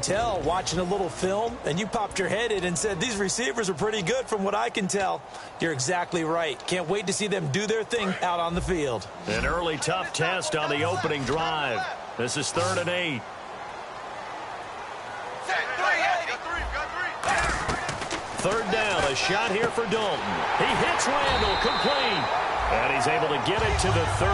hotel watching a little film, and you popped your head in and said, these receivers are pretty good from what I can tell. You're exactly right. Can't wait to see them do their thing out on the field. An early tough test on the opening drive. This is 3rd and 8. Third down, a shot here for Dalton. He hits Randall, complete. And he's able to get it to the 33.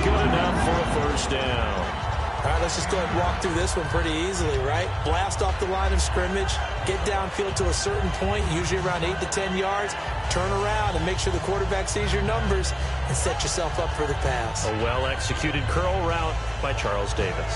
Good enough for a first down. All right, let's just go ahead and walk through this one pretty easily, right? Blast off the line of scrimmage, get downfield to a certain point, usually around 8 to 10 yards, turn around and make sure the quarterback sees your numbers and set yourself up for the pass. A well-executed curl route by Charles Davis.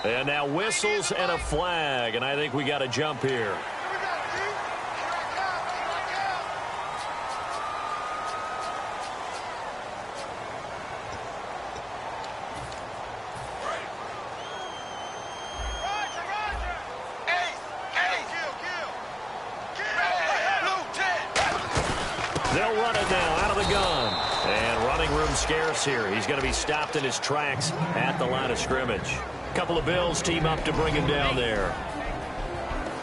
And now whistles and a flag, and I think we got a jump here. They'll run it now out of the gun. And running room scarce here. He's going to be stopped in his tracks at the line of scrimmage. A couple of Bills team up to bring him down there.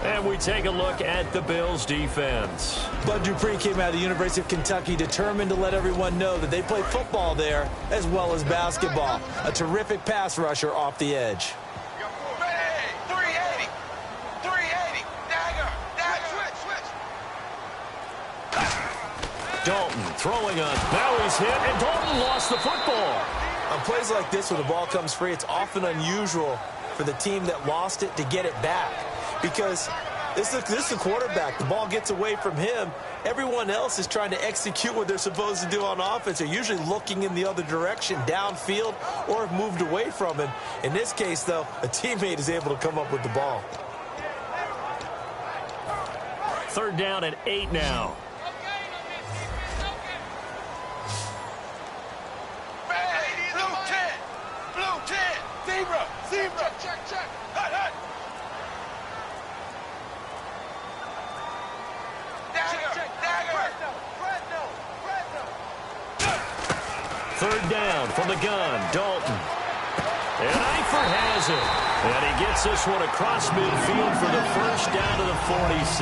And we take a look at the Bills defense. Bud Dupree came out of the University of Kentucky determined to let everyone know that they play football there as well as basketball. A terrific pass rusher off the edge. Dalton throwing on. Now he's hit, and Dalton lost the football. On plays like this where the ball comes free, it's often unusual for the team that lost it to get it back. Because this is the quarterback. The ball gets away from him. Everyone else is trying to execute what they're supposed to do on offense. They're usually looking in the other direction, downfield, or have moved away from him. In this case, though, a teammate is able to come up with the ball. 3rd down and 8 now. Third down from the gun, Dalton. And Eifert has it. And he gets this one across midfield for the first down to the 46.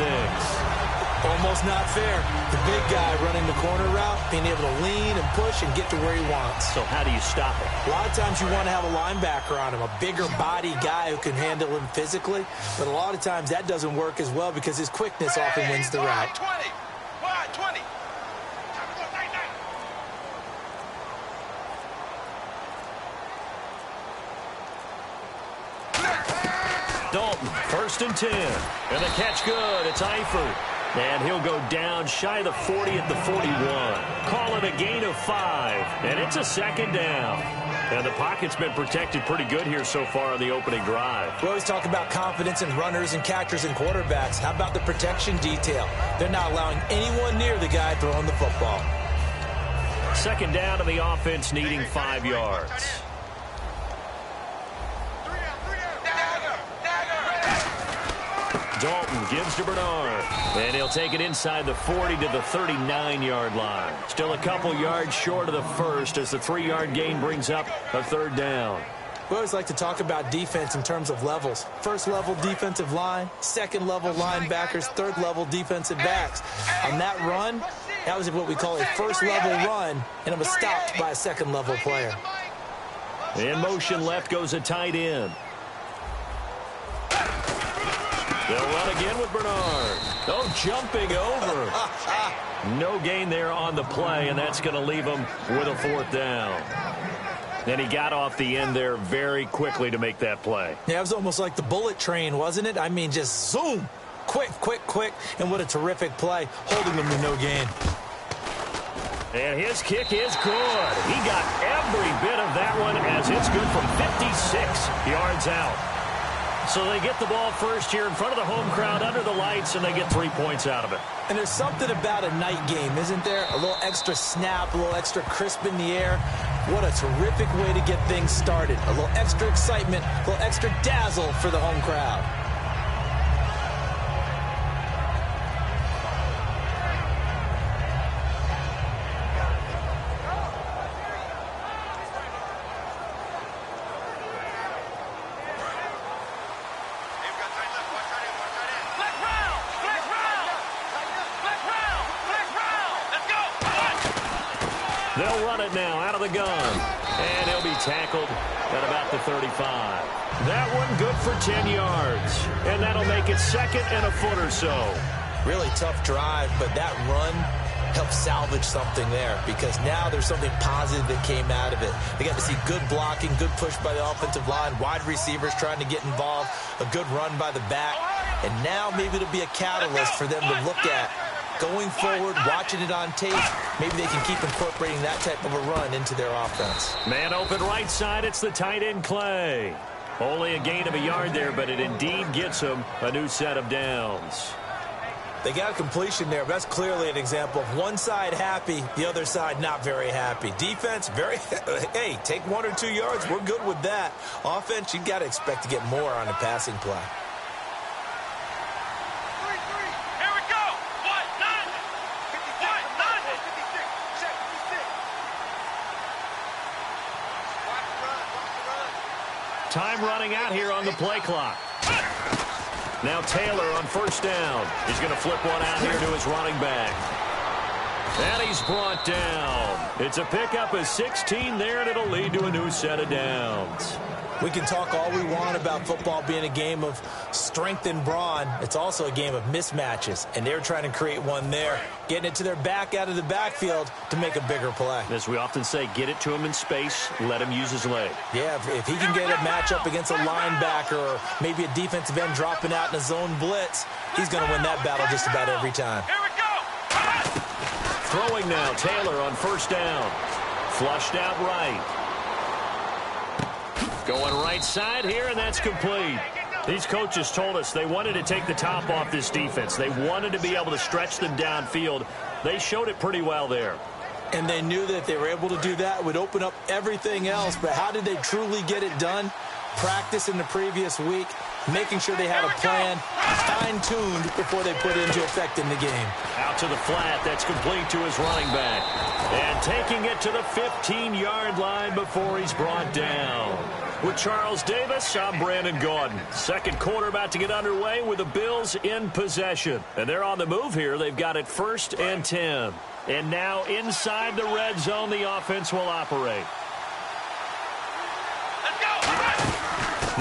Almost not fair. The big guy running the corner route, being able to lean and push and get to where he wants. So how do you stop it? A lot of times you want to have a linebacker on him, a bigger body guy who can handle him physically. But a lot of times that doesn't work as well because his quickness often wins the route. 20. Dalton, 1st and 10. And the catch good. It's Eifert. And he'll go down shy of the 40 at the 41. Call it a gain of 5. And it's a 2nd down. And the pocket's been protected pretty good here so far on the opening drive. We always talk about confidence in runners and catchers and quarterbacks. How about the protection detail? They're not allowing anyone near the guy throwing the football. 2nd down to the offense needing 5 yards. Dalton gives to Bernard, and he'll take it inside the 40 to the 39-yard line. Still a couple yards short of the first as the 3-yard gain brings up a 3rd down. We always like to talk about defense in terms of levels. 1st level defensive line, 2nd level linebackers, 3rd level defensive backs. On that run, that was what we call a 1st level run, and it was stopped by a 2nd level player. In motion left goes a tight end. They'll run again with Bernard. Oh, jumping over. No gain there on the play, and that's going to leave him with a 4th down. And he got off the end there very quickly to make that play. Yeah, it was almost like the bullet train, wasn't it? I mean, just zoom. Quick. And what a terrific play, holding him to no gain. And his kick is good. He got every bit of that one as it's good from 56 yards out. So they get the ball first here in front of the home crowd under the lights, and they get 3 points out of it. And there's something about a night game, isn't there? A little extra snap, a little extra crisp in the air. What a terrific way to get things started. A little extra excitement, a little extra dazzle for the home crowd. They'll run it now out of the gun. And he'll be tackled at about the 35. That one good for 10 yards. And that'll make it 2nd and a foot or so. Really tough drive, but that run helped salvage something there because now there's something positive that came out of it. They got to see good blocking, good push by the offensive line, wide receivers trying to get involved, a good run by the back. And now maybe it'll be a catalyst for them to look at going forward, watching it on tape. Maybe they can keep incorporating that type of a run into their offense. Man open right side, it's the tight end Clay. Only a gain of a yard there, but it indeed gets him a new set of downs. They got a completion there, but that's clearly an example of one side happy, the other side not very happy. Defense, hey, take 1 or 2 yards, we're good with that. Offense, you got to expect to get more on a passing play. Time running out here on the play clock. Now Taylor on first down. He's going to flip one out here to his running back. And he's brought down. It's a pickup of 16 there, and it'll lead to a new set of downs. We can talk all we want about football being a game of strength and brawn. It's also a game of mismatches, and they're trying to create one there, getting it to their back out of the backfield to make a bigger play. As we often say, get it to him in space, let him use his leg. Yeah, if he can get a matchup against a linebacker or maybe a defensive end dropping out in a zone blitz, he's going to win that battle just about every time. Throwing now, Taylor on first down. Flushed out right. Going right side here, and that's complete. These coaches told us they wanted to take the top off this defense. They wanted to be able to stretch them downfield. They showed it pretty well there. And they knew that if they were able to do that, it would open up everything else. But how did they truly get it done? Practice in the previous week, making sure they had a plan, fine-tuned before they put it into effect in the game. Out to the flat, that's complete to his running back. And taking it to the 15-yard line before he's brought down. With Charles Davis, I'm Brandon Gaudin. Second quarter about to get underway with the Bills in possession. And they're on the move here. They've got it 1st and 10. And now inside the red zone, the offense will operate.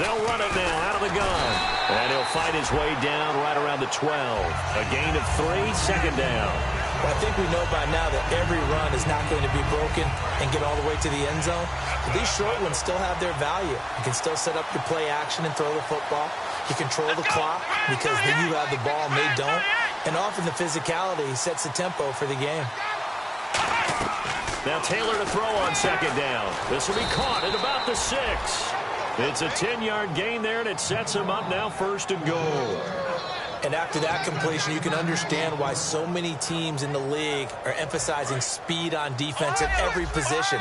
They'll run it now out of the gun. And he'll fight his way down right around the 12. A gain of 3, 2nd down. Well, I think we know by now that every run is not going to be broken and get all the way to the end zone. But these short ones still have their value. You can still set up your play action and throw the football. You control the clock because then you have the ball and they don't. And often the physicality sets the tempo for the game. Now Taylor to throw on 2nd down. This will be caught at about the 6. It's a 10-yard gain there, and it sets him up now 1st and goal. And after that completion, you can understand why so many teams in the league are emphasizing speed on defense at every position.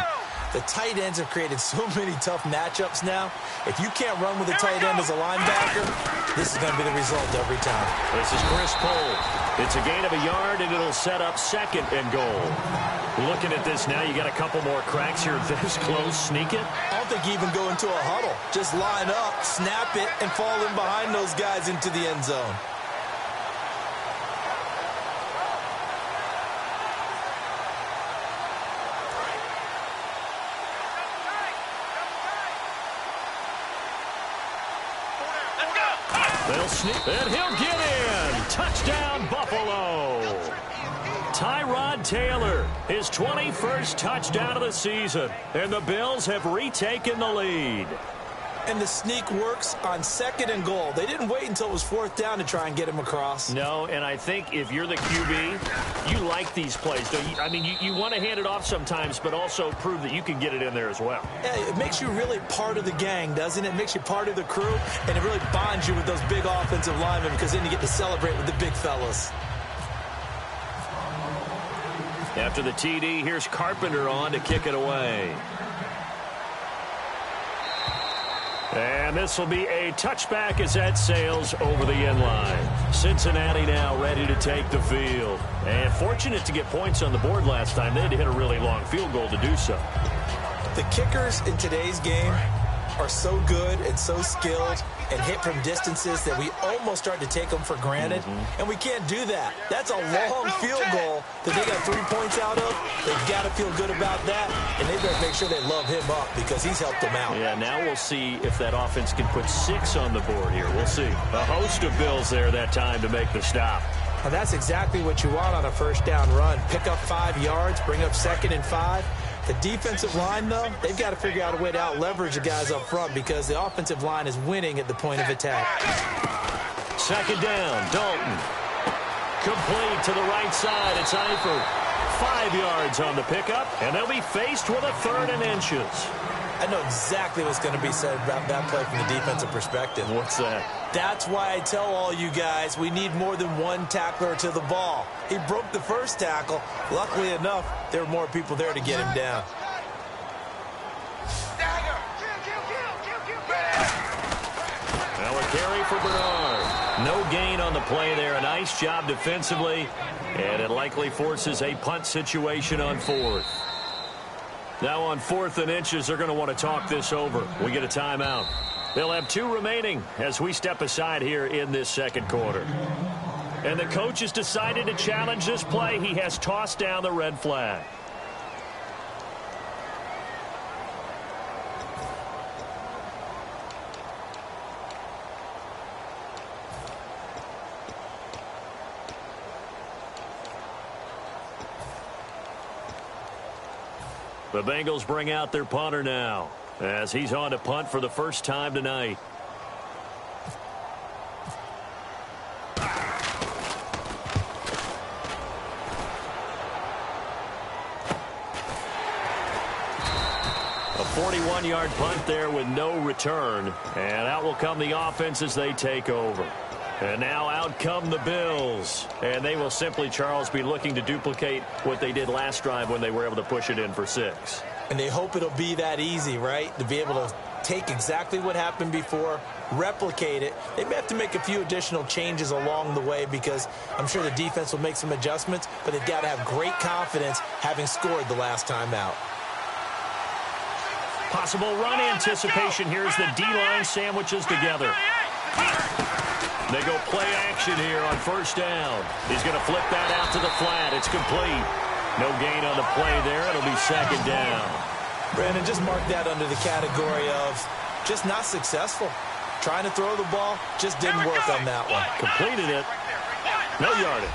The tight ends have created so many tough matchups now. If you can't run with a tight end as a linebacker, this is going to be the result every time. This is Chris Cole. It's a gain of a yard, and it'll set up 2nd and goal. Looking at this now, you got a couple more cracks here. This close, sneak it. I don't think you even go into a huddle. Just line up, snap it, and fall in behind those guys into the end zone. They'll sneak, and he'll get in. Touchdown, Buffalo. Tyrod Taylor, his 21st touchdown of the season, and the Bills have retaken the lead. And the sneak works on 2nd and goal. They didn't wait until it was 4th down to try and get him across. No, and I think if you're the QB, you like these plays. Don't you? I mean, you want to hand it off sometimes, but also prove that you can get it in there as well. Yeah, it makes you really part of the gang, doesn't it? It makes you part of the crew, and it really bonds you with those big offensive linemen because then you get to celebrate with the big fellas. After the TD, here's Carpenter on to kick it away. And this will be a touchback as that sails over the end line. Cincinnati now ready to take the field. And fortunate to get points on the board last time. They had to hit a really long field goal to do so. The kickers in today's game are so good and so skilled and hit from distances that we almost start to take them for granted, and we can't do that. That's a long field goal that they got 3 points out of. They've got to feel good about that, and they better make sure they love him up because he's helped them out. Yeah, now we'll see if that offense can put 6 on the board here. We'll see. A host of Bills there that time to make the stop. Well, that's exactly what you want on a first down run. Pick up 5 yards, bring up 2nd and 5. The defensive line, though, they've got to figure out a way to out-leverage the guys up front because the offensive line is winning at the point of attack. 2nd down, Dalton. Complete to the right side. It's Eifert. 5 yards on the pickup, and they'll be faced with a 3rd and inches. I know exactly what's going to be said about that play from the defensive perspective. What's that? That's why I tell all you guys we need more than one tackler to the ball. He broke the first tackle. Luckily enough, there were more people there to get him down. Now a carry for Bernard. No gain on the play there. A nice job defensively, and it likely forces a punt situation on 4th. Now on 4th and inches, they're going to want to talk this over. We get a timeout. They'll have 2 remaining as we step aside here in this 2nd quarter. And the coach has decided to challenge this play. He has tossed down the red flag. The Bengals bring out their punter now as he's on to punt for the first time tonight. A 41-yard punt there with no return, and out will come the offense as they take over. And now out come the Bills. And they will simply, Charles, be looking to duplicate what they did last drive when they were able to push it in for 6. And they hope it'll be that easy, right? To be able to take exactly what happened before, replicate it. They may have to make a few additional changes along the way because I'm sure the defense will make some adjustments, but they've got to have great confidence having scored the last time out. Possible run anticipation. Here's the D-line sandwiches together. They go play action here on 1st down. He's going to flip that out to the flat. It's complete. No gain on the play there. It'll be 2nd down. Brandon, just mark that under the category of just not successful. Trying to throw the ball, just didn't work on that one. Completed it. No yardage.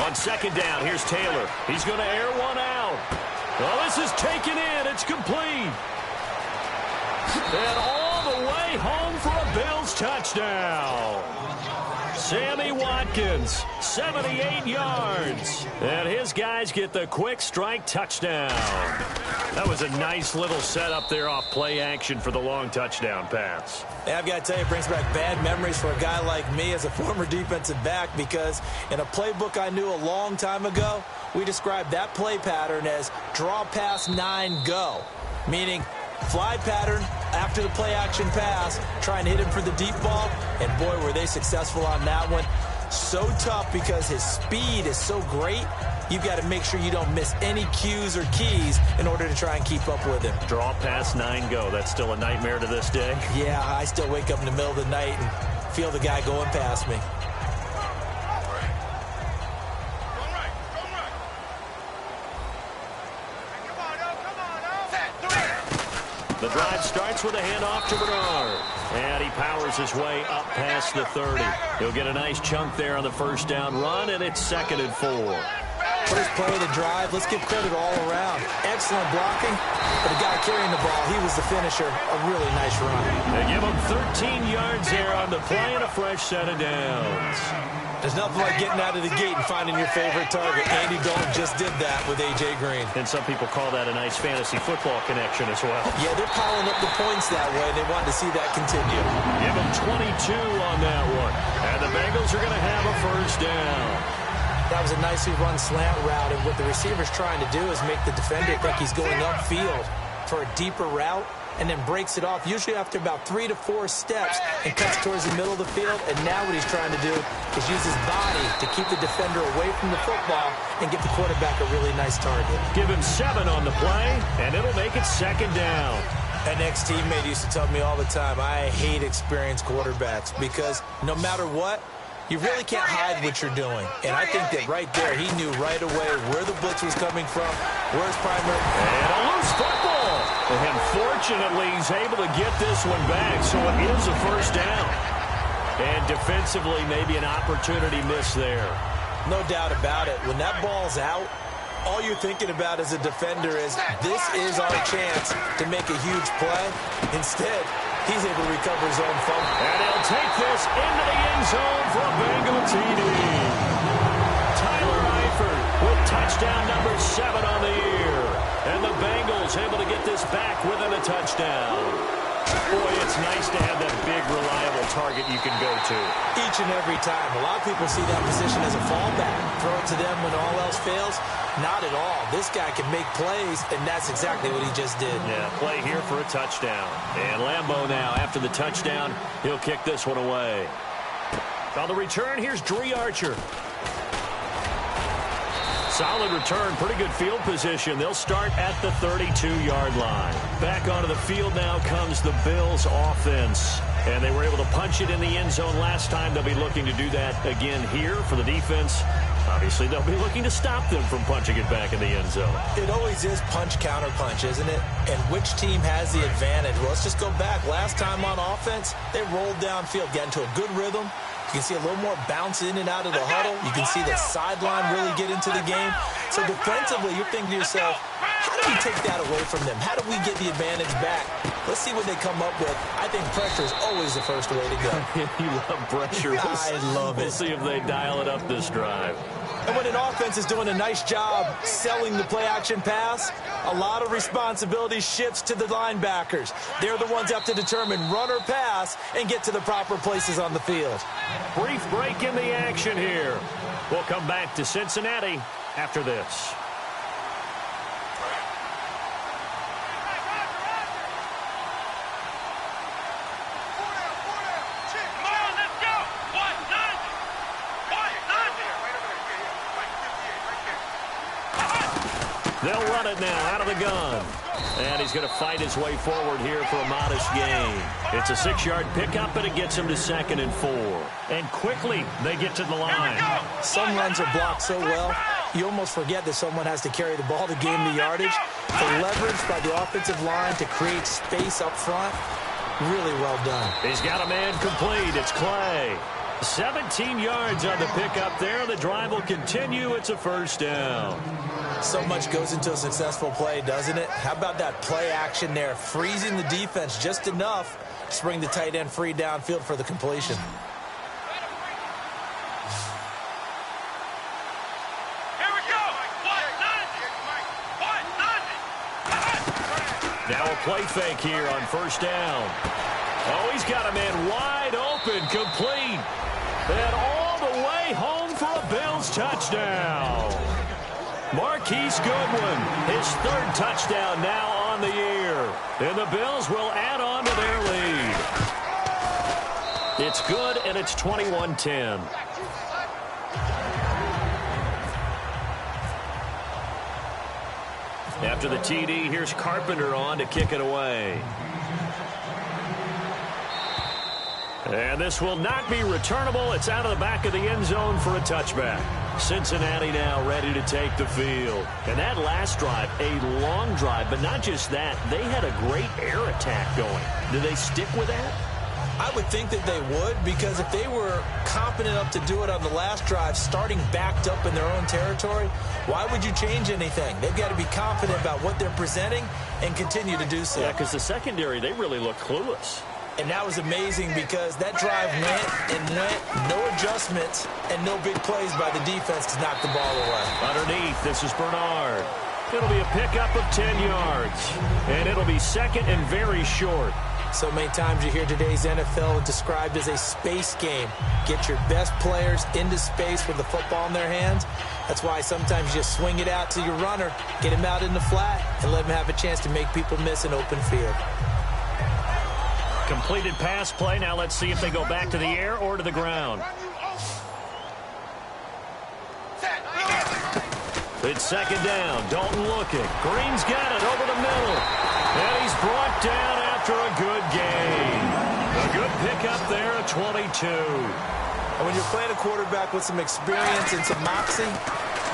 On 2nd down, here's Taylor. He's going to air one out. Well, this is taken in. It's complete. And all the way home for a Bills touchdown. Sammy Watkins, 78 yards. And his guys get the quick strike touchdown. That was a nice little setup there off play action for the long touchdown pass. Yeah, I've got to tell you, it brings back bad memories for a guy like me as a former defensive back because in a playbook I knew a long time ago, we described that play pattern as draw pass 9 go, meaning fly pattern after the play action pass, trying to hit him for the deep ball, and boy, were they successful on that one. So tough because his speed is so great, you've got to make sure you don't miss any cues or keys in order to try and keep up with him. Draw pass 9 go. That's still a nightmare to this day. Yeah, I still wake up in the middle of the night and feel the guy going past me. The drive starts with a handoff to Bernard. And he powers his way up past the 30. He'll get a nice chunk there on the 1st down run, and it's 2nd and 4. First play of the drive, let's give credit all around. Excellent blocking, but the guy carrying the ball, he was the finisher. A really nice run. They give him 13 yards there on the play and a fresh set of downs. There's nothing like getting out of the gate and finding your favorite target. Andy Dalton just did that with A.J. Green. And some people call that a nice fantasy football connection as well. Yeah, they're piling up the points that way. They want to see that continue. Give them 22 on that one. And the Bengals are going to have a 1st down. That was a nicely run slant route, and what the receiver's trying to do is make the defender think he's going upfield for a deeper route. and then breaks it off, usually after about 3 to 4 steps, and cuts towards the middle of the field. And now what he's trying to do is use his body to keep the defender away from the football and get the quarterback a really nice target. Give him 7 on the play, and it'll make it second down. An ex-teammate used to tell me all the time, I hate experienced quarterbacks because no matter what, you really can't hide what you're doing. And I think that right there, he knew right away where the blitz was coming from, where his primary... And a loose football. And fortunately, he's able to get this one back, so it is a first down. And defensively, maybe an opportunity miss there. No doubt about it. When that ball's out, all you're thinking about as a defender is, this is our chance to make a huge play. Instead, he's able to recover his own fumble. And he'll take this into the end zone for a Bengal TD. Tyler Eifert with touchdown number 7 on the year. And the Bengals able to get this back within a touchdown. Boy, it's nice to have that big, reliable target you can go to. Each and every time. A lot of people see that position as a fallback. Throw it to them when all else fails. Not at all. This guy can make plays, and that's exactly what he just did. Yeah, play here for a touchdown. And Lambeau now, after the touchdown, he'll kick this one away. On the return, here's Dree Archer. Solid return, pretty good field position. They'll start at the 32-yard line. Back onto the field now comes the Bills offense. And they were able to punch it in the end zone last time. They'll be looking to do that again here for the defense. Obviously, they'll be looking to stop them from punching it back in the end zone. It always is punch-counter-punch, isn't it? And which team has the advantage? Well, let's just go back. Last time on offense, they rolled downfield, got into a good rhythm. You can see a little more bounce in and out of the huddle. You can see the sideline really get into the game. So defensively, you're thinking to yourself, how do we take that away from them? How do we get the advantage back? Let's see what they come up with. I think pressure is always the first way to go. You love pressure. I love it. We'll see if they dial it up this drive. And when an offense is doing a nice job selling the play-action pass, a lot of responsibility shifts to the linebackers. They're the ones that have to determine run or pass and get to the proper places on the field. Brief break in the action here. We'll come back to Cincinnati after this. They'll run it now out of the gun. And he's going to fight his way forward here for a modest gain. It's a 6-yard pickup, and it gets him to 2nd and 4. And quickly, they get to the line. Some runs are blocked so well, you almost forget that someone has to carry the ball to gain the yardage. The leverage by the offensive line to create space up front, really well done. He's got a man complete. It's Clay. 17 yards on the pickup there. The drive will continue. It's a first down. So much goes into a successful play, doesn't it? How about that play action there? Freezing the defense just enough to bring the tight end free downfield for the completion. Here we go. Now a play fake here on first down. Oh, he's got a man wide open, complete. And all the way home for a Bills touchdown. Marquise Goodwin, his 3rd touchdown now on the year. And the Bills will add on to their lead. It's good, and it's 21-10. After the TD, here's Carpenter on to kick it away. And this will not be returnable. It's out of the back of the end zone for a touchback. Cincinnati now ready to take the field. And that last drive, a long drive, but not just that. They had a great air attack going. Do they stick with that? I would think that they would, because if they were confident enough to do it on the last drive, starting backed up in their own territory, why would you change anything? They've got to be confident about what they're presenting and continue to do so. Yeah, because the secondary, they really look clueless. And that was amazing because that drive went and went, no adjustments, and no big plays by the defense to knock the ball away. Underneath, this is Bernard. It'll be a pickup of 10 yards. And it'll be 2nd and very short. So many times you hear today's NFL described as a space game. Get your best players into space with the football in their hands. That's why sometimes you just swing it out to your runner, get him out in the flat, and let him have a chance to make people miss an open field. Completed pass play. Now let's see if they go back to the air or to the ground. It's second down. Dalton looking. Green's got it over the middle. And he's brought down after a good gain. A good pickup there at 22. And when you're playing a quarterback with some experience and some moxie,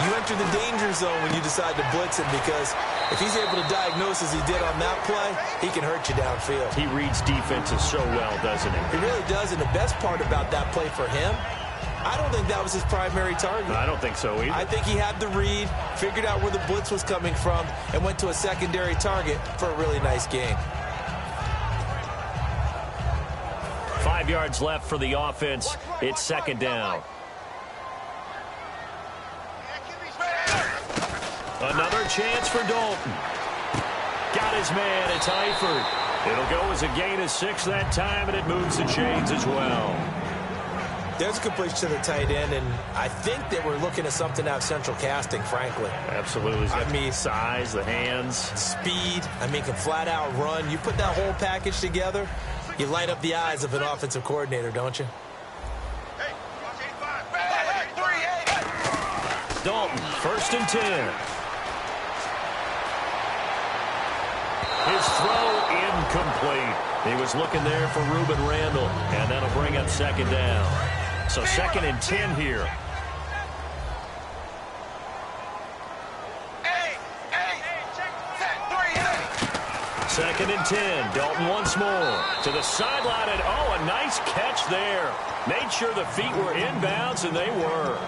you enter the danger zone when you decide to blitz him, because if he's able to diagnose as he did on that play, he can hurt you downfield. He reads defenses so well, doesn't he? He really does, and the best part about that play for him, I don't think that was his primary target. I don't think so either. I think he had the read, figured out where the blitz was coming from, and went to a secondary target for a really nice gain. 5 yards left for the offense. It's second down. Another chance for Dalton. Got his man. It's Eifert. It'll go as a gain of 6 that time, and it moves the chains as well. There's a completion to the tight end, and I think that we're looking at something out of central casting, frankly. Absolutely. I mean, size, the hands. Speed. I mean, can flat out run. You put that whole package together, you light up the eyes of an offensive coordinator, don't you? Dalton, first and 10. His throw incomplete. He was looking there for Reuben Randall, and that'll bring up second down. So second and 10 here. Second and 10. Dalton once more to the sideline, and a nice catch there. Made sure the feet were inbounds, and they were.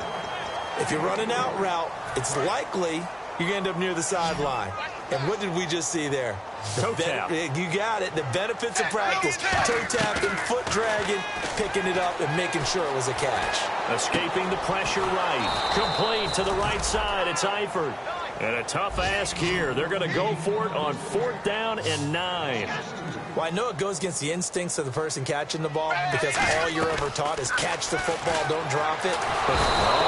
If you run an out route, it's likely you're going to end up near the sideline. And what did we just see there? Toe tap. You got it. The benefits of practice. Toe tapping, foot dragging, picking it up, and making sure it was a catch. Escaping the pressure right. Complete to the right side. It's Eifert. And a tough ask here. They're going to go for it on 4th down and 9. Well, I know it goes against the instincts of the person catching the ball, because all you're ever taught is catch the football, don't drop it. But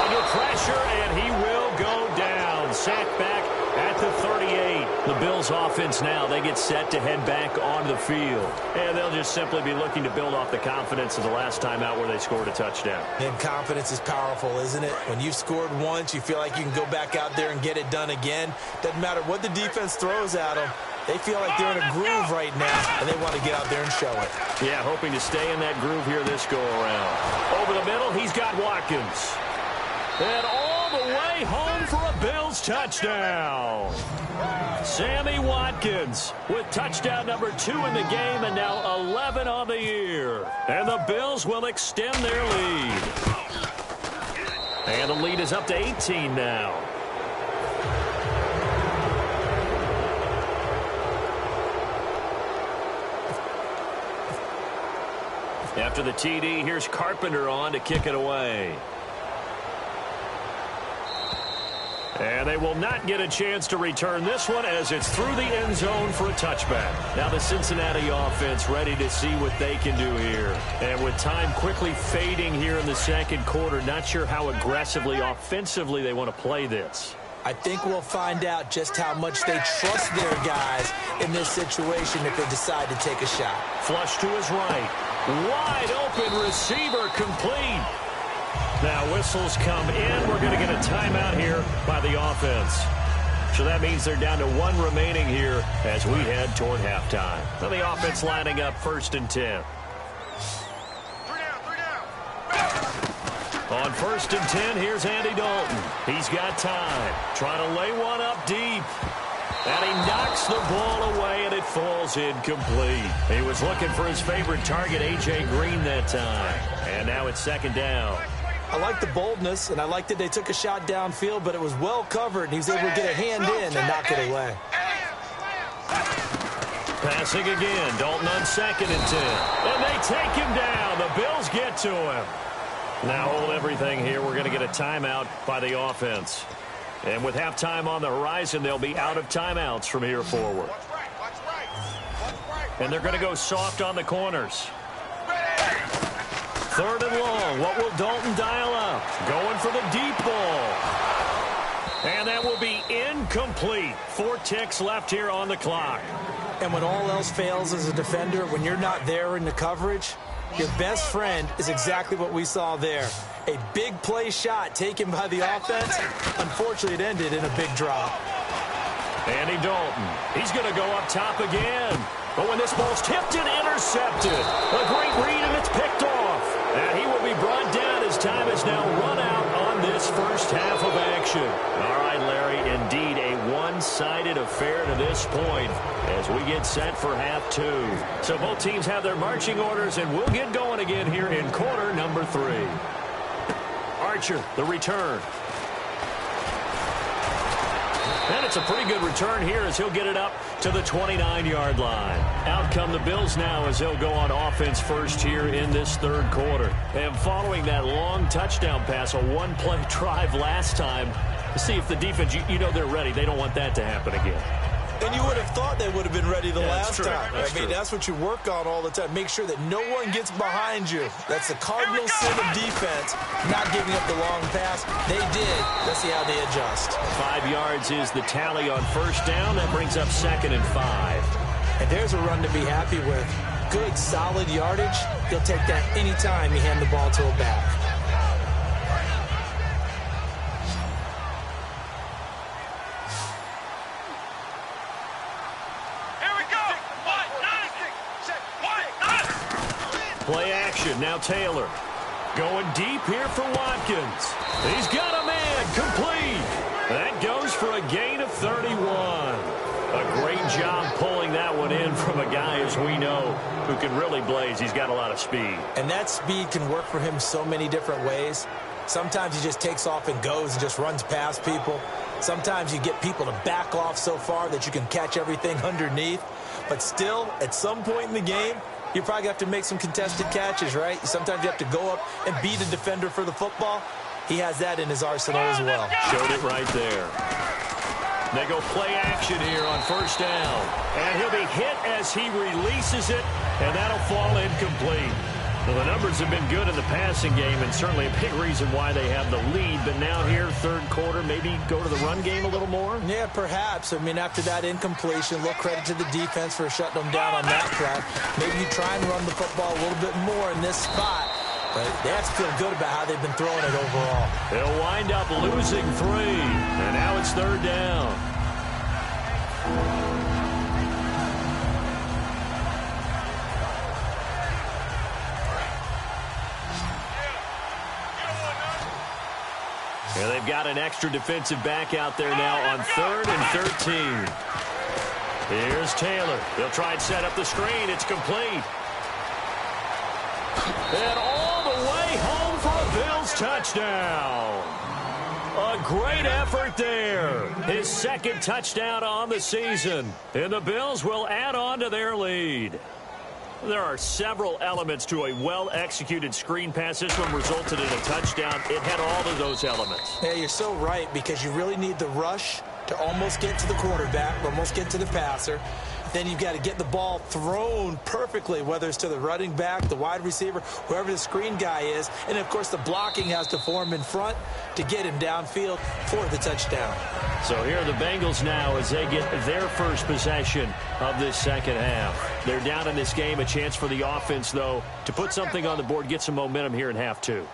under pressure, and he will go down. Sacked back at the 38. The Bills offense now, they get set to head back onto the field. And they'll just simply be looking to build off the confidence of the last time out where they scored a touchdown. And confidence is powerful, isn't it? When you've scored once, you feel like you can go back out there and get it done again. Doesn't matter what the defense throws at them. They feel like they're in a groove right now, and they want to get out there and show it. Yeah, hoping to stay in that groove here this go-around. Over the middle, he's got Watkins. And all the way home for a Bills touchdown. Sammy Watkins with touchdown number 2 in the game, and now 11 on the year. And the Bills will extend their lead. And the lead is up to 18 now. After the TD, here's Carpenter on to kick it away. And they will not get a chance to return this one, as it's through the end zone for a touchback. Now the Cincinnati offense ready to see what they can do here. And with time quickly fading here in the second quarter, not sure how aggressively, offensively they want to play this. I think we'll find out just how much they trust their guys in this situation if they decide to take a shot. Flush to his right. Wide open receiver, complete. Now whistles come in. We're going to get a timeout here by the offense. So that means they're down to 1 remaining here as we head toward halftime. So the offense lining up 1st and 10. On 1st and 10, here's Andy Dalton. He's got time. Trying to lay one up deep. And he knocks the ball away, and it falls incomplete. He was looking for his favorite target, A.J. Green, that time. And now it's second down. I like the boldness, and I like that they took a shot downfield, but it was well covered, and he was able to get a hand in and knock it away. Passing again. Dalton on 2nd and 10. And they take him down. The Bills get to him. Now hold everything here. We're going to get a timeout by the offense. And with halftime on the horizon, they'll be out of timeouts from here forward. And they're going to go soft on the corners. 3rd and long. What will Dalton dial up? Going for the deep ball. And that will be incomplete. 4 ticks left here on the clock. And when all else fails as a defender, when you're not there in the coverage, your best friend is exactly what we saw there. A big play shot taken by the offense. Unfortunately, it ended in a big drop. Andy Dalton, he's going to go up top again. But when this ball's tipped and intercepted, a great read and it's picked off. And he will be brought down as time is now run out on this first half of action. All right, Larry, indeed a one-sided affair to this point as we get set for half 2. So both teams have their marching orders, and we'll get going again here in quarter number 3. Archer, the return. And it's a pretty good return here as he'll get it up to the 29-yard line. Out come the Bills now as they'll go on offense first here in this third quarter. And following that long touchdown pass, a one-play drive last time, to see if the defense, you know they're ready. They don't want that to happen again. And you would have thought they would have been ready the last time. I mean, that's what you work on all the time. Make sure that no one gets behind you. That's the cardinal sin of defense, not giving up the long pass. They did. Let's see how they adjust. 5 yards is the tally on first down. That brings up 2nd and 5. And there's a run to be happy with. Good, solid yardage. He'll take that anytime you hand the ball to a back. Play action, now Taylor. Going deep here for Watkins. He's got a man, complete. That goes for a gain of 31. A great job pulling that one in from a guy, as we know, who can really blaze. He's got a lot of speed. And that speed can work for him so many different ways. Sometimes he just takes off and goes and just runs past people. Sometimes you get people to back off so far that you can catch everything underneath. But still, at some point in the game, you probably have to make some contested catches, right? Sometimes you have to go up and beat a defender for the football. He has that in his arsenal as well. Showed it right there. They go play action here on first down. And he'll be hit as he releases it, and that'll fall incomplete. Well, the numbers have been good in the passing game, and certainly a big reason why they have the lead. But now here, third quarter, maybe go to the run game a little more? Yeah, perhaps. I mean, after that incompletion, a little credit to the defense for shutting them down on that play. Maybe you try and run the football a little bit more in this spot. But they have to feel good about how they've been throwing it overall. They'll wind up losing 3, and now it's third down. And they've got an extra defensive back out there now on 3rd and 13. Here's Taylor. They'll try and set up the screen. It's complete. And all the way home for a Bills touchdown. A great effort there. His 2nd touchdown on the season. And the Bills will add on to their lead. There are several elements to a well-executed screen pass. This one resulted in a touchdown. It had all of those elements. Yeah, you're so right, because you really need the rush to almost get to the quarterback, almost get to the passer. Then you've got to get the ball thrown perfectly, whether it's to the running back, the wide receiver, whoever the screen guy is. And, of course, the blocking has to form in front to get him downfield for the touchdown. So here are the Bengals now as they get their first possession of this second half. They're down in this game. A chance for the offense, though, to put something on the board, get some momentum here in half 2.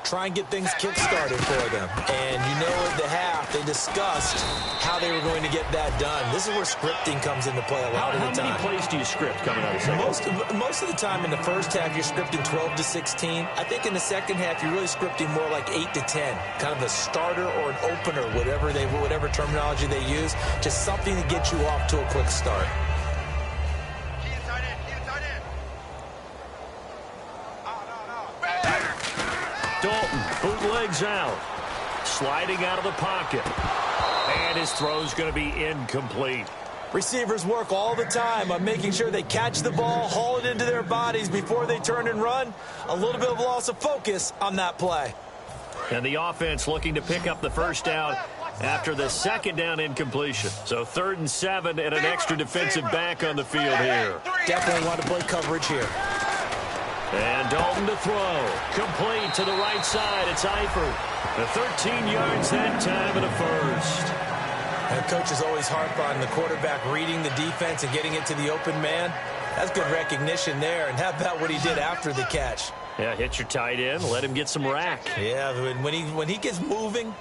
Try and get things kick-started for them. And you know at the half, they discussed how they were going to get that done. This is where scripting comes into play a lot of the time. How many plays do you script coming out of the second? Most of the time in the first half, you're scripting 12 to 16. I think in the second half, you're really scripting more like 8 to 10. Kind of a starter or an opener, whatever terminology they use. Just something to get you off to a quick start. Dalton, bootlegs out. Sliding out of the pocket. And his throw's going to be incomplete. Receivers work all the time on making sure they catch the ball, haul it into their bodies before they turn and run. A little bit of loss of focus on that play. And the offense looking to pick up the first down after the second down incompletion. So 3rd and 7 and an extra defensive back on the field here. Definitely want to play coverage here. And Dalton to throw. Complete to the right side. It's Eifert. The 13 yards that time in a first. And coaches always harp on the quarterback reading the defense and getting it to the open man. That's good recognition there. And how about what he did after the catch? Yeah, hit your tight end. Let him get some rack. Yeah, when he gets moving,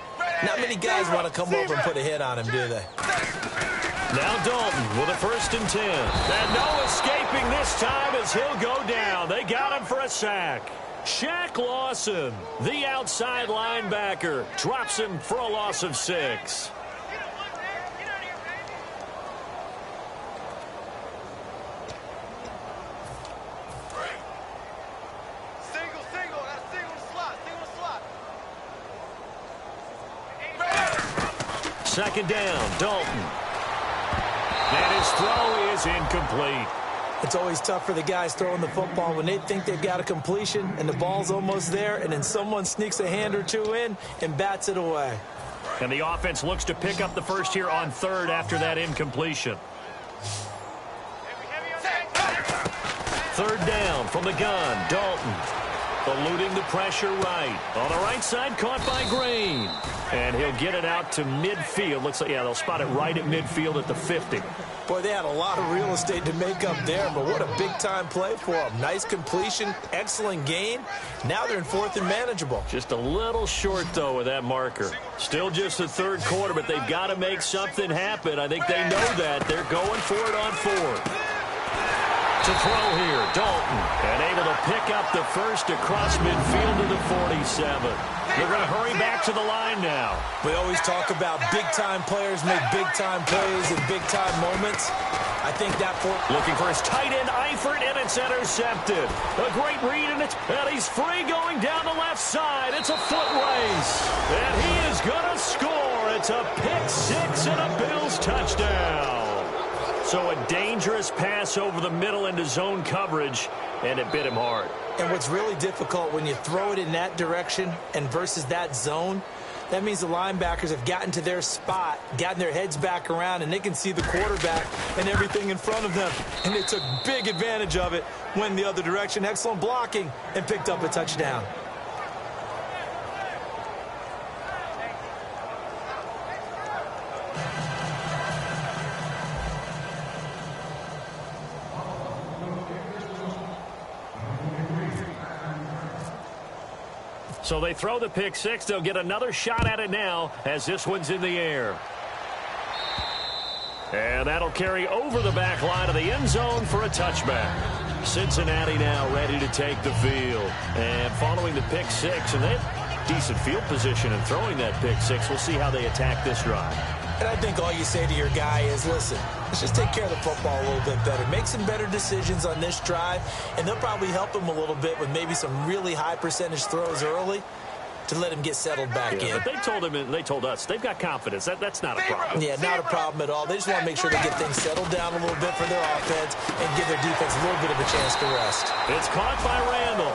not many guys want to come over and put a hit on him, do they? Now Dalton with a 1st and 10. And no escaping this time as he'll go down. They got him for a sack. Shaq Lawson, the outside linebacker, drops him for a loss of 6. Second down, Dalton. And his throw is incomplete. It's always tough for the guys throwing the football when they think they've got a completion and the ball's almost there, and then someone sneaks a hand or two in and bats it away. And the offense looks to pick up the first here on 3rd after that incompletion. 3rd down from the gun, Dalton. Eluding the pressure right. On the right side, caught by Green. And he'll get it out to midfield. Looks like, yeah, they'll spot it right at midfield at the 50. Boy, they had a lot of real estate to make up there, but what a big-time play for them. Nice completion, excellent gain. Now they're in 4th and manageable. Just a little short, though, with that marker. Still just the 3rd quarter, but they've got to make something happen. I think they know that. They're going for it on 4th. To throw here, Dalton, and able to pick up the first across midfield to the 47. They're going to hurry back to the line now. We always talk about big-time players make big-time plays in big-time moments. I think that for... Looking for his tight end, Eifert, and it's intercepted. A great read, and he's free going down the left side. It's a foot race, and he is going to score. It's a pick-6 and a Bills touchdown. So a dangerous pass over the middle into zone coverage, and it bit him hard. And what's really difficult when you throw it in that direction and versus that zone, that means the linebackers have gotten to their spot, gotten their heads back around, and they can see the quarterback and everything in front of them. And they took big advantage of it, went the other direction. Excellent blocking, and picked up a touchdown. So they throw the pick 6. They'll get another shot at it now as this one's in the air. And that'll carry over the back line of the end zone for a touchback. Cincinnati now ready to take the field. And following the pick 6, and they have decent field position in throwing that pick 6. We'll see how they attack this drive. And I think all you say to your guy is, listen, let's just take care of the football a little bit better. Make some better decisions on this drive, and they'll probably help him a little bit with maybe some really high percentage throws early to let him get settled back in. But they told him, and they told us, they've got confidence. That's not a problem. Yeah, not a problem at all. They just want to make sure they get things settled down a little bit for their offense and give their defense a little bit of a chance to rest. It's caught by Randall.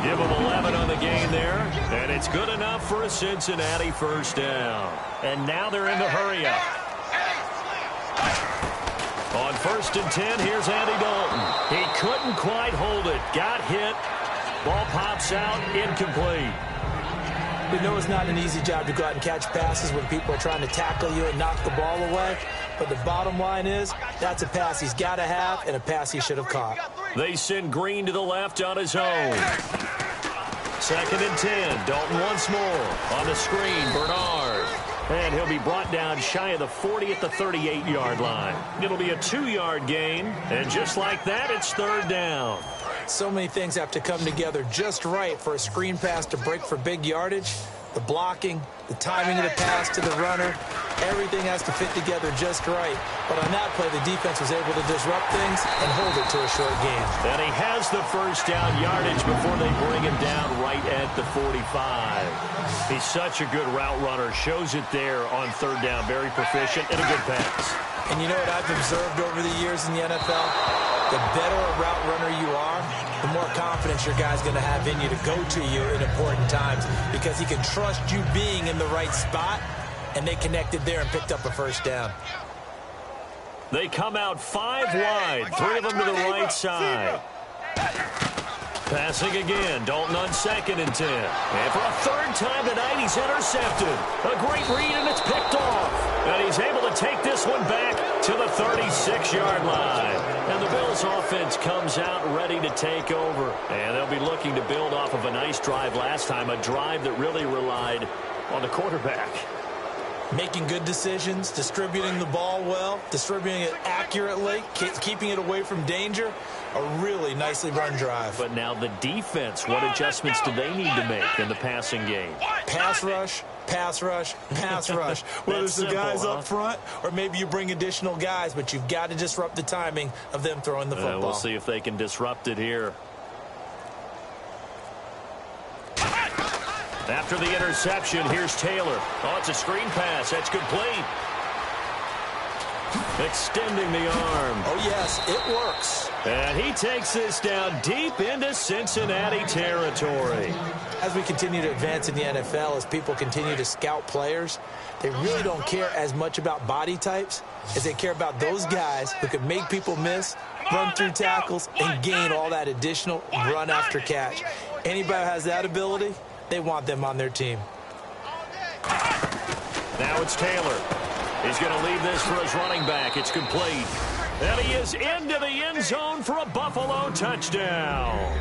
Give him 11 on the game there, and it's good enough for a Cincinnati first down. And now they're in the hurry-up. On 1st and 10, here's Andy Dalton. He couldn't quite hold it. Got hit. Ball pops out, incomplete. We know it's not an easy job to go out and catch passes when people are trying to tackle you and knock the ball away. But the bottom line is, that's a pass he's got to have and a pass he should have caught. They send Green to the left on his own. 2nd and 10. Dalton once more. On the screen, Bernard. And he'll be brought down shy of the 40 at the 38-yard line. It'll be a 2-yard gain. And just like that, it's 3rd down. So many things have to come together just right for a screen pass to break for big yardage. The blocking, the timing of the pass to the runner, everything has to fit together just right. But on that play, the defense was able to disrupt things and hold it to a short game. And he has the first down yardage before they bring him down right at the 45. He's such a good route runner. Shows it there on 3rd down. Very proficient and a good pass. And you know what I've observed over the years in the NFL? The better a route runner you are, the more confidence your guy's going to have in you to go to you in important times because he can trust you being in the right spot, and they connected there and picked up a first down. They come out 5 wide, 3 of them to the right side. Passing again. Dalton on 2nd and 10. And for a third time tonight, he's intercepted. A great read, and it's picked off. And he's able to take this one back to the 36-yard line. And the Bills offense comes out ready to take over. And they'll be looking to build off of a nice drive last time, a drive that really relied on the quarterback. Making good decisions, distributing the ball well, distributing it accurately, keeping it away from danger. A really nicely run drive. But now the defense, what adjustments do they need to make in the passing game? Pass rush, pass rush, pass rush. Whether it's the guys up front or maybe you bring additional guys, but you've got to disrupt the timing of them throwing the football. We'll see if they can disrupt it here. After the interception, here's Taylor. Oh, it's a screen pass. That's complete. Extending the arm. Oh, yes, it works. And he takes this down deep into Cincinnati territory. As we continue to advance in the NFL, as people continue to scout players, they really don't care as much about body types as they care about those guys who can make people miss, run through tackles, and gain all that additional run after catch. Anybody who has that ability, they want them on their team. Now it's Taylor. He's going to leave this for his running back. It's complete. And he is into the end zone for a Buffalo touchdown.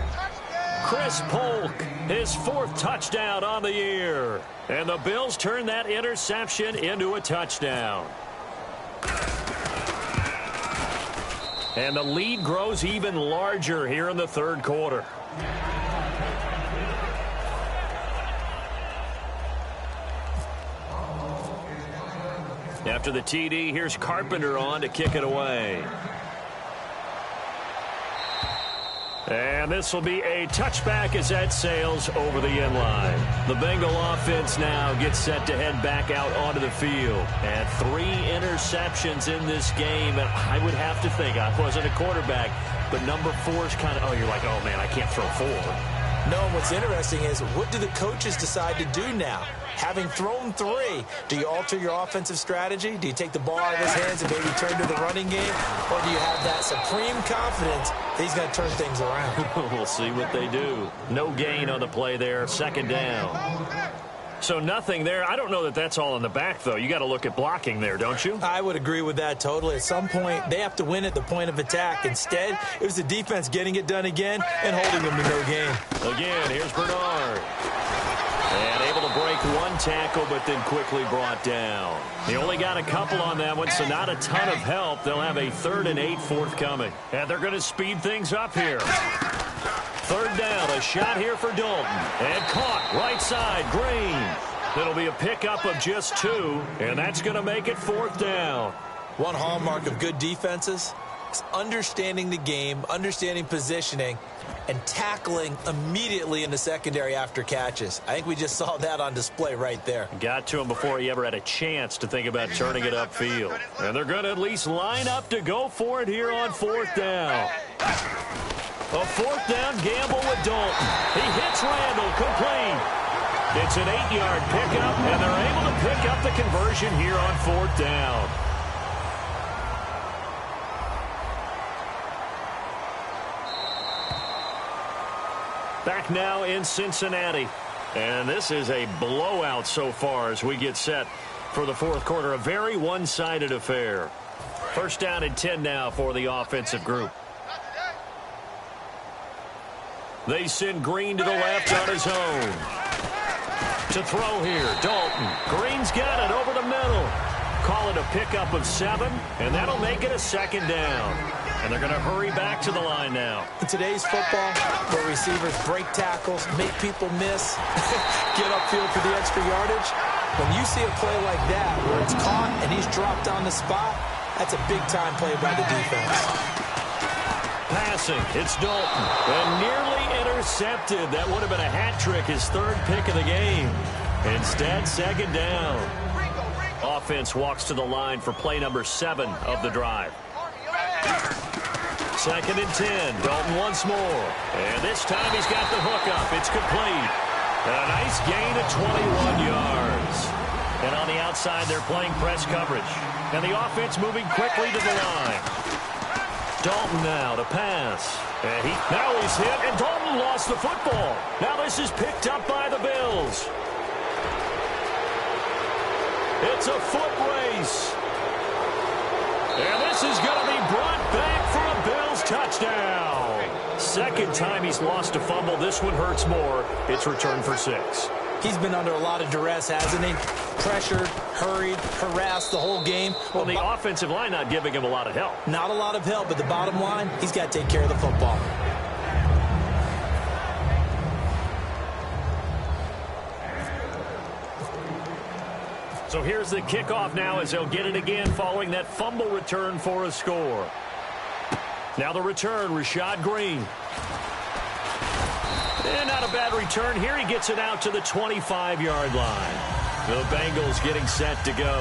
Chris Polk, his 4th touchdown on the year. And the Bills turn that interception into a touchdown. And the lead grows even larger here in the 3rd quarter. After the TD, here's Carpenter on to kick it away. And this will be a touchback as that sails over the end line. The Bengal offense now gets set to head back out onto the field. And 3 interceptions in this game. And I would have to think, I wasn't a quarterback, but number 4 is kind of, oh, you're like, oh, man, I can't throw 4. No, what's interesting is what do the coaches decide to do now? Having thrown 3, do you alter your offensive strategy? Do you take the ball out of his hands and maybe turn to the running game? Or do you have that supreme confidence that he's going to turn things around? We'll see what they do. No gain on the play there, 2nd down. So nothing there. I don't know that that's all in the back, though. You got to look at blocking there, don't you? I would agree with that totally. At some point, they have to win at the point of attack. Instead, it was the defense getting it done again and holding them to no gain. Again, here's Bernard. And able to break 1 tackle, but then quickly brought down. He only got a couple on that one, so not a ton of help. They'll have a 3rd and 8 forthcoming. And they're going to speed things up here. 3rd down, a shot here for Dalton. And caught, right side, Green. It'll be a pickup of just 2, and that's going to make it 4th down. One hallmark of good defenses is understanding the game, understanding positioning, and tackling immediately in the secondary after catches. I think we just saw that on display right there. Got to him before he ever had a chance to think about turning it upfield. And they're going to at least line up to go for it here on 4th down. A 4th down gamble with Dalton. He hits Randall, complete. It's an 8-yard pickup, and they're able to pick up the conversion here on 4th down. Back now in Cincinnati. And this is a blowout so far as we get set for the 4th quarter. A very one-sided affair. 1st down and 10 now for the offensive group. They send Green to the left on his own. To throw here, Dalton. Green's got it over the middle. Call it a pickup of 7, and that'll make it a 2nd down. And they're going to hurry back to the line now. In today's football, where receivers break tackles, make people miss, get upfield for the extra yardage, when you see a play like that where it's caught and he's dropped on the spot, that's a big-time play by the defense. Passing, it's Dalton. And nearly intercepted. That would have been a hat trick, his 3rd pick of the game. Instead, 2nd down. Offense walks to the line for play number 7 of the drive. 2nd and 10. Dalton once more. And this time he's got the hook up. It's complete. A nice gain of 21 yards. And on the outside, they're playing press coverage. And the offense moving quickly to the line. Dalton now to pass. And now he's hit, and Dalton lost the football. Now this is picked up by the Bills. It's a foot race. And this is going to be brought back for a Bills touchdown. Second time he's lost a fumble. This one hurts more. It's returned for 6. He's been under a lot of duress, hasn't he? Pressured, hurried, harassed the whole game. Well, the offensive line not giving him a lot of help. Not a lot of help, but the bottom line, he's got to take care of the football. So here's the kickoff now as they'll get it again following that fumble return for a score. Now the return, Rashad Green. And not a bad return here. He gets it out to the 25-yard line. The Bengals getting set to go.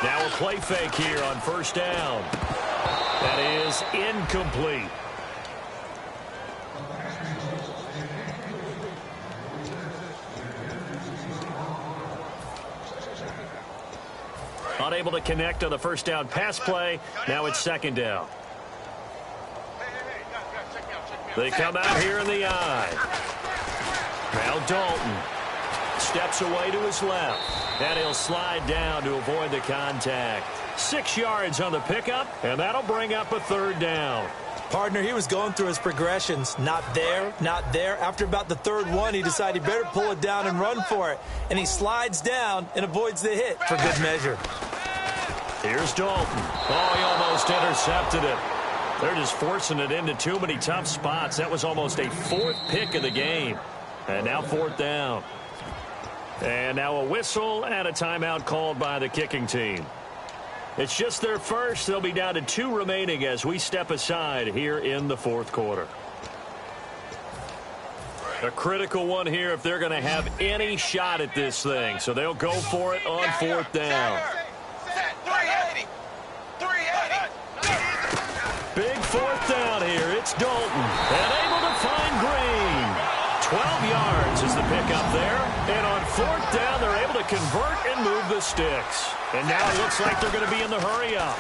Now a play fake here on first down. That is incomplete. Unable to connect on the first down pass play. Now it's second down. They come out here in the eye. Now Dalton steps away to his left. And he'll slide down to avoid the contact. 6 yards on the pickup, and that'll bring up a third down. Partner, he was going through his progressions. Not there, not there. After about the third one, he decided he better pull it down and run for it. And he slides down and avoids the hit for good measure. Here's Dalton. Oh, he almost intercepted it. They're just forcing it into too many tough spots. That was almost a 4th pick of the game. And now 4th down. And now a whistle and a timeout called by the kicking team. It's just their first. They'll be down to 2 remaining as we step aside here in the 4th quarter. A critical one here if they're going to have any shot at this thing. So they'll go for it on 4th down. Big 4th down here. It's Dalton. And able to find Green. 12 yards is the pickup there. And on 4th down, they're able to convert and move the sticks. And now it looks like they're going to be in the hurry-up.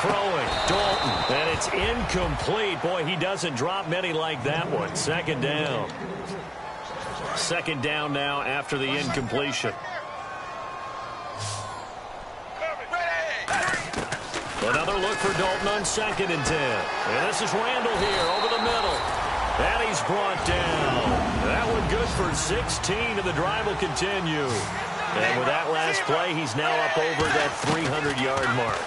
Throwing, Dalton. And it's incomplete. Boy, he doesn't drop many like that one. Second down. Second down now after the incompletion. Another look for Dalton on 2nd and 10. And this is Randall here over the middle. And he's brought down. That one good for 16, and the drive will continue. And with that last play, he's now up over that 300-yard mark.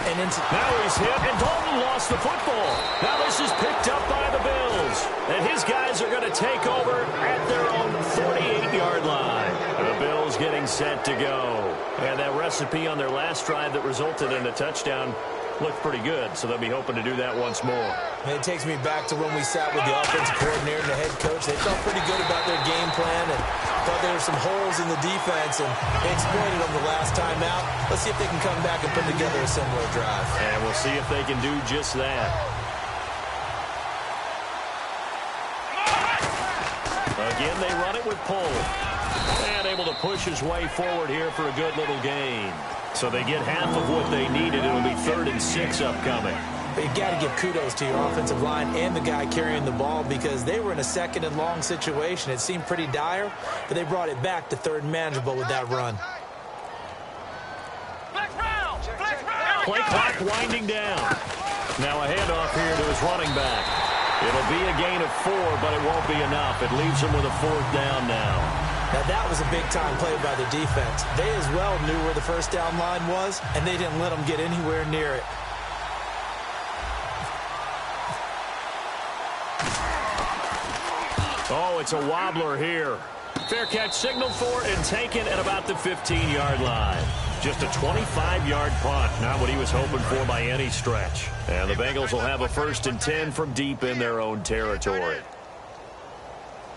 And now he's hit, and Dalton lost the football. Now this is picked up by the Bills. And his guys are going to take over at their own 48-yard line. The Bills getting set to go. And that recipe on their last drive that resulted in a touchdown looked pretty good, so they'll be hoping to do that once more. It takes me back to when we sat with the offensive coordinator and the head coach. They felt pretty good about their game plan and thought there were some holes in the defense, and they exploited them the last time out. Let's see if they can come back and put together a similar drive. And we'll see if they can do just that. Again, they run it with Pohl. And able to push his way forward here for a good little gain. So they get half of what they needed. It'll be 3rd and 6 upcoming. But you've got to give kudos to your offensive line and the guy carrying the ball because they were in a 2nd and long situation. It seemed pretty dire, but they brought it back to 3rd and manageable with that run. Play clock winding down. Now a handoff here to his running back. It'll be a gain of 4, but it won't be enough. It leaves him with a 4th down now. Now, that was a big-time play by the defense. They as well knew where the first down line was, and they didn't let them get anywhere near it. Oh, it's a wobbler here. Fair catch signaled for and taken at about the 15-yard line. Just a 25-yard punt, not what he was hoping for by any stretch. And the Bengals will have a 1st and 10 from deep in their own territory.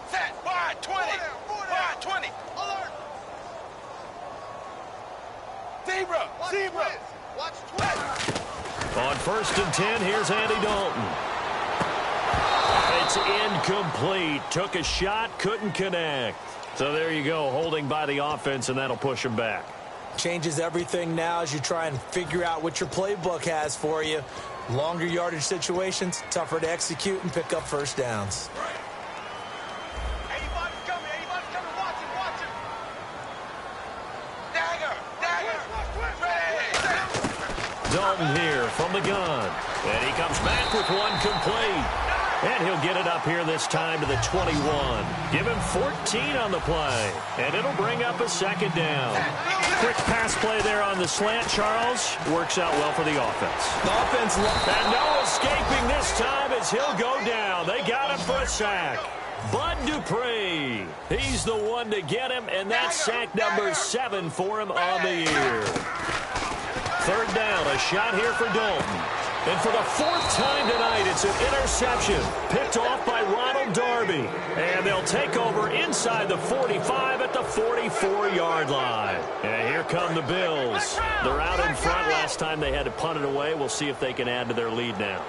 Set, wide 20, wide 20. Alert. Zebra, zebra. Watch 20. On 1st and 10, here's Andy Dalton. It's incomplete. Took a shot, couldn't connect. So there you go, holding by the offense, and that'll push him back. Changes everything now as you try and figure out what your playbook has for you. Longer yardage situations, tougher to execute and pick up first downs. Dalton here from the gun. And he comes back with one complete. And he'll get it up here this time to the 21. Give him 14 on the play. And it'll bring up a second down. Quick pass play there on the slant, Charles. Works out well for the offense. The offense. And no escaping this time as he'll go down. They got him for a sack. Bud Dupree. He's the one to get him, and that's sack number 7 for him on the year. 3rd down, a shot here for Dalton. And for the 4th time tonight, it's an interception. Picked off by Ronald Darby. And they'll take over inside the 45 at the 44-yard line. And here come the Bills. They're out in front. Last time they had to punt it away. We'll see if they can add to their lead now.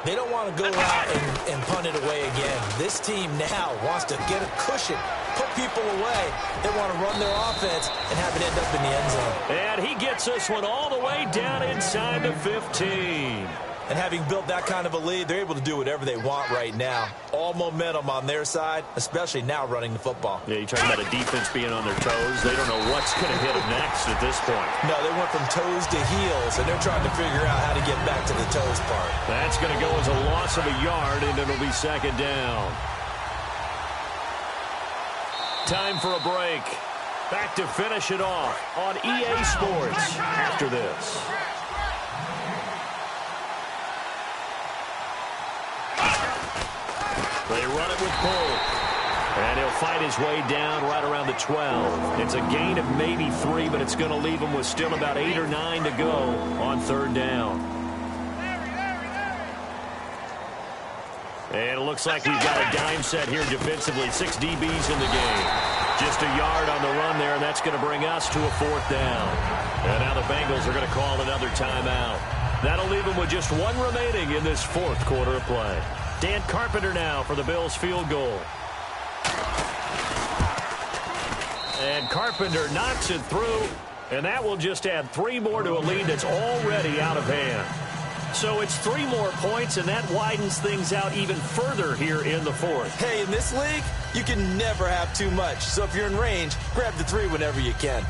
They don't want to go out and punt it away again. This team now wants to get a cushion, put people away. They want to run their offense and have it end up in the end zone. And he gets this one all the way down inside the 15. And having built that kind of a lead, they're able to do whatever they want right now. All momentum on their side, especially now running the football. Yeah, you're talking about a defense being on their toes. They don't know what's going to hit them next at this point. No, they went from toes to heels, and they're trying to figure out how to get back to the toes part. That's going to go as a loss of a yard, and it'll be second down. Time for a break. Back to finish it off on EA Sports after this. They run it with Polk. And he'll fight his way down right around the 12. It's a gain of maybe 3, but it's going to leave him with still about 8 or 9 to go on 3rd down. And it looks like we've got a dime set here defensively. 6 DBs in the game. Just a yard on the run there, and that's going to bring us to a 4th down. And now the Bengals are going to call another timeout. That'll leave them with just 1 remaining in this 4th quarter of play. Dan Carpenter now for the Bills field goal. And Carpenter knocks it through, and that will just add 3 more to a lead that's already out of hand. So it's 3 more points, and that widens things out even further here in the 4th. Hey, in this league, you can never have too much. So if you're in range, grab the 3 whenever you can.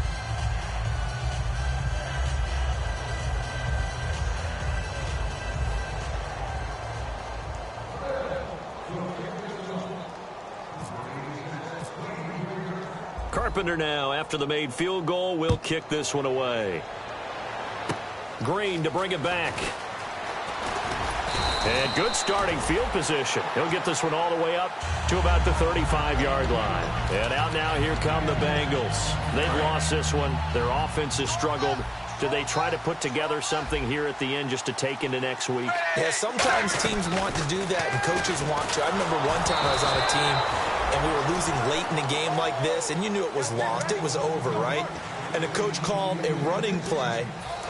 Carpenter now, after the made field goal, will kick this one away. Green to bring it back. And good starting field position. He'll get this one all the way up to about the 35-yard line. And out now, here come the Bengals. They've lost this one. Their offense has struggled. Do they try to put together something here at the end just to take into next week? Yeah, sometimes teams want to do that and coaches want to. I remember one time I was on a team and we were losing late in a game like this, and you knew it was lost. It was over, right? And the coach called a running play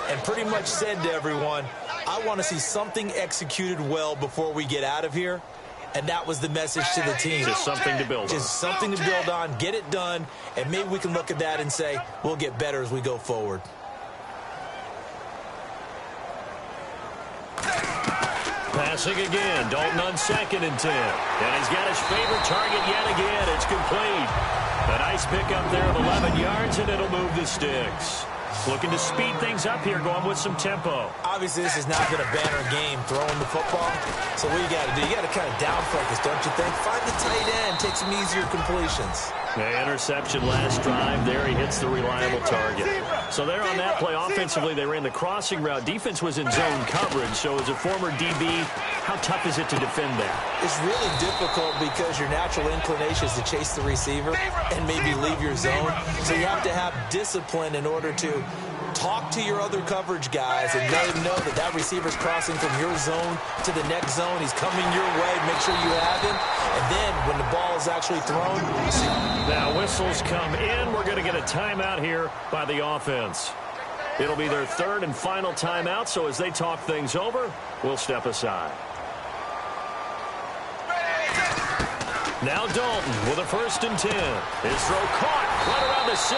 and pretty much said to everyone, I want to see something executed well before we get out of here. And that was the message to the team. Just something to build on. Just something to build on, get it done, and maybe we can look at that and say, we'll get better as we go forward. Passing again. Dalton on 2nd and 10. And he's got his favorite target yet again. It's complete. A nice pickup there of 11 yards, and it'll move the sticks. Looking to speed things up here, going with some tempo. Obviously, this has not been a banner game throwing the football. So what you got to do, you got to kind of down focus, don't you think? Find the tight end, take some easier completions. The interception last drive. There he hits the reliable target. So there on that play, offensively, they ran the crossing route. Defense was in zone coverage. So as a former DB, how tough is it to defend that? It's really difficult because your natural inclination is to chase the receiver and maybe leave your zone. So you have to have discipline in order to talk to your other coverage guys and let them know that that receiver's crossing from your zone to the next zone. He's coming your way. Make sure you have him. And then when the ball is actually thrown, now whistles come in. We're going to get a timeout here by the offense. It'll be their third and final timeout, so as they talk things over, we'll step aside. Now Dalton with a 1st and 10. His throw caught right around the 6.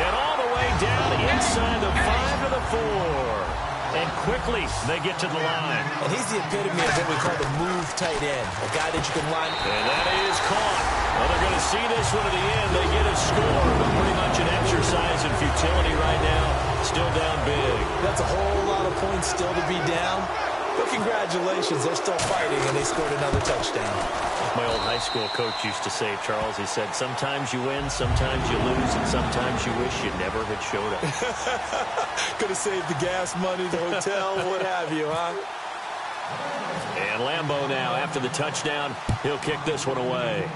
And all the way down inside the 5 to the 4. And quickly they get to the line. And he's the epitome of what we call the move tight end. A guy that you can line. And that is caught. Well, they're going to see this one at the end. They get a score, but pretty much an exercise in futility right now. Still down big. That's a whole lot of points still to be down. But congratulations, they're still fighting, and they scored another touchdown. My old high school coach used to say, Charles, he said, sometimes you win, sometimes you lose, and sometimes you wish you never had showed up. Could have saved the gas money, the hotel, what have you, huh? And Lambeau now, after the touchdown, he'll kick this one away.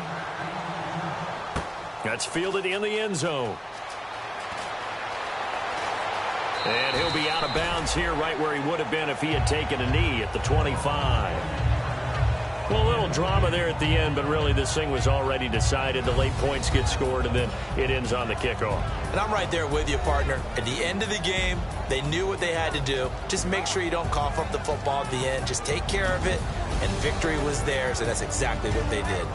That's fielded in the end zone. And he'll be out of bounds here right where he would have been if he had taken a knee at the 25. Well, a little drama there at the end, but really this thing was already decided. The late points get scored, and then it ends on the kickoff. And I'm right there with you, partner. At the end of the game, they knew what they had to do. Just make sure you don't cough up the football at the end. Just take care of it, and victory was theirs, and that's exactly what they did.